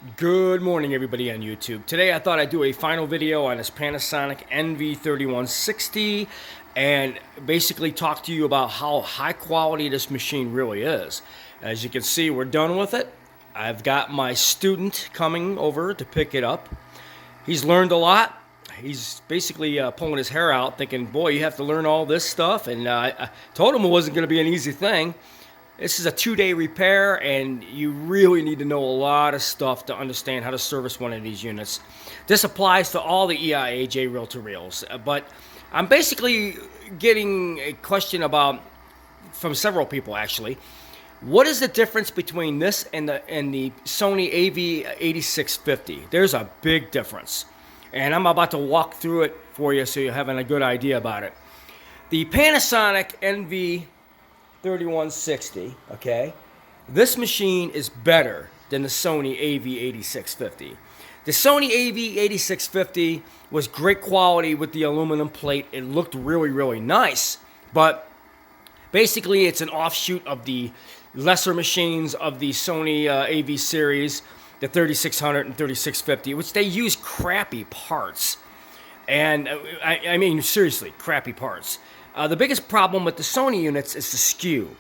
Good morning, everybody on YouTube. Today I thought I'd do a final video on this Panasonic Nv-3160 and basically talk to you about how high quality this machine really is. As you can see, we're done with it. I've got my student coming over to pick it up. He's learned a lot. He's basically pulling his hair out thinking, boy, you have to learn all this stuff. And I told him it wasn't going to be an easy thing. This is a 2-day repair, and you really need to know a lot of stuff to understand how to service one of these units. This applies to all the EIAJ reel-to-reels, but I'm basically getting a question from several people actually. What is the difference between this and the Sony Av-8650? There's a big difference, and I'm about to walk through it for you so you're having a good idea about it. The Panasonic Nv-3160, okay, this machine is better than the Sony Av-8650. The Sony Av-8650 was great quality with the aluminum plate. It looked really, really nice, but basically it's an offshoot of the lesser machines of the Sony AV series, the 3600 and 3650, which they use crappy parts. And I mean, seriously, crappy parts. The biggest problem with the Sony units is the Skew.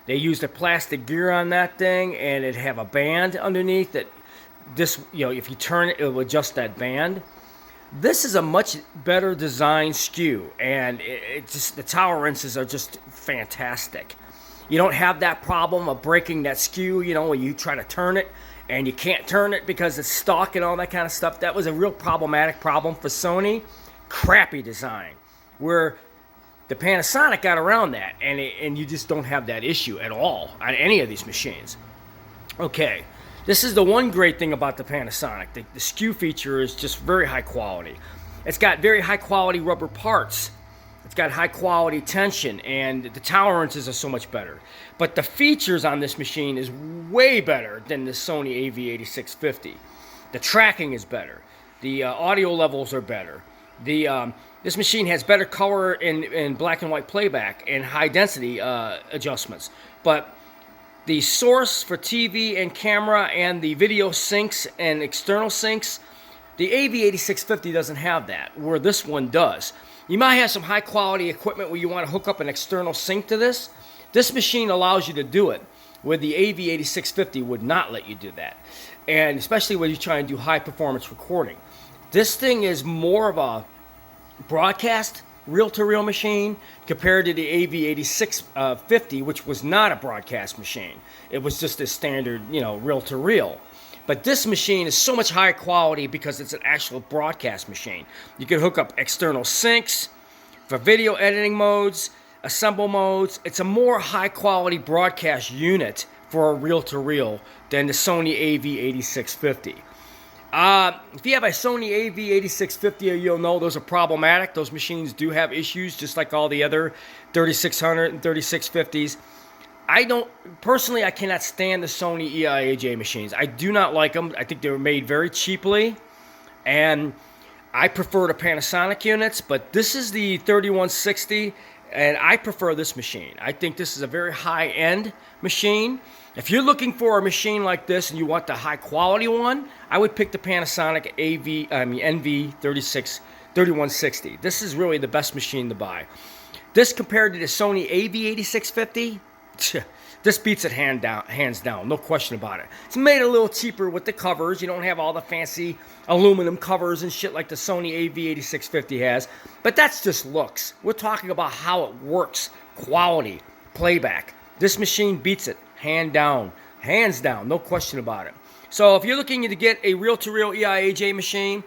They used a plastic gear on that thing, and it have a band underneath that this, if you turn it, it will adjust that band. This is a much better designed Skew, and the tolerances are just fantastic. You don't have that problem of breaking that Skew, when you try to turn it, and you can't turn it because it's stuck and all that kind of stuff. That was a real problematic problem for Sony. Crappy design. Where the Panasonic got around that, and you just don't have that issue at all on any of these machines. Okay, this is the one great thing about the Panasonic. The Skew feature is just very high quality. It's got very high quality rubber parts. It's got high quality tension, and the tolerances are so much better. But the features on this machine is way better than the Sony Av-8650. The tracking is better. The audio levels are better. This machine has better color and black and white playback and high density adjustments. But the source for TV and camera and the video syncs and external syncs, the AV8650 doesn't have that, where this one does. You might have some high quality equipment where you want to hook up an external sync to this. This machine allows you to do it, where the AV8650 would not let you do that. And especially when you try and do high performance recording. This thing is more of a broadcast reel-to-reel machine compared to the AV8650, which was not a broadcast machine. It was just a standard, reel-to-reel. But this machine is so much higher quality because it's an actual broadcast machine. You can hook up external syncs for video editing modes, assemble modes. It's a more high-quality broadcast unit for a reel-to-reel than the Sony AV8650. If you have a Sony AV8650, you'll know those are problematic. Those machines do have issues, just like all the other 3600 and 3650s. Personally, I cannot stand the Sony EIAJ machines. I do not like them. I think they were made very cheaply, and I prefer the Panasonic units, but this is the 3160, and I prefer this machine. I think this is a very high-end machine. If you're looking for a machine like this and you want the high-quality one, I would pick the Panasonic Nv-3160. This is really the best machine to buy. This compared to the Sony AV8650, this beats it hands down, no question about it. It's made a little cheaper with the covers. You don't have all the fancy aluminum covers and shit like the Sony AV8650 has, but that's just looks. We're talking about how it works, quality, playback. This machine beats it, hands down, no question about it. So if you're looking to get a reel-to-reel EIAJ machine,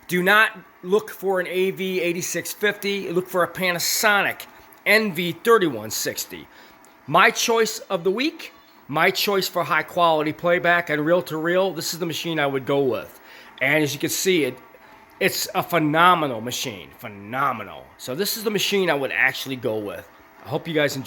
do not look for an AV8650. Look for a Panasonic Nv-3160. My choice of the week, my choice for high-quality playback and reel-to-reel, this is the machine I would go with. And as you can see, it's a phenomenal machine, phenomenal. So this is the machine I would actually go with. I hope you guys enjoy.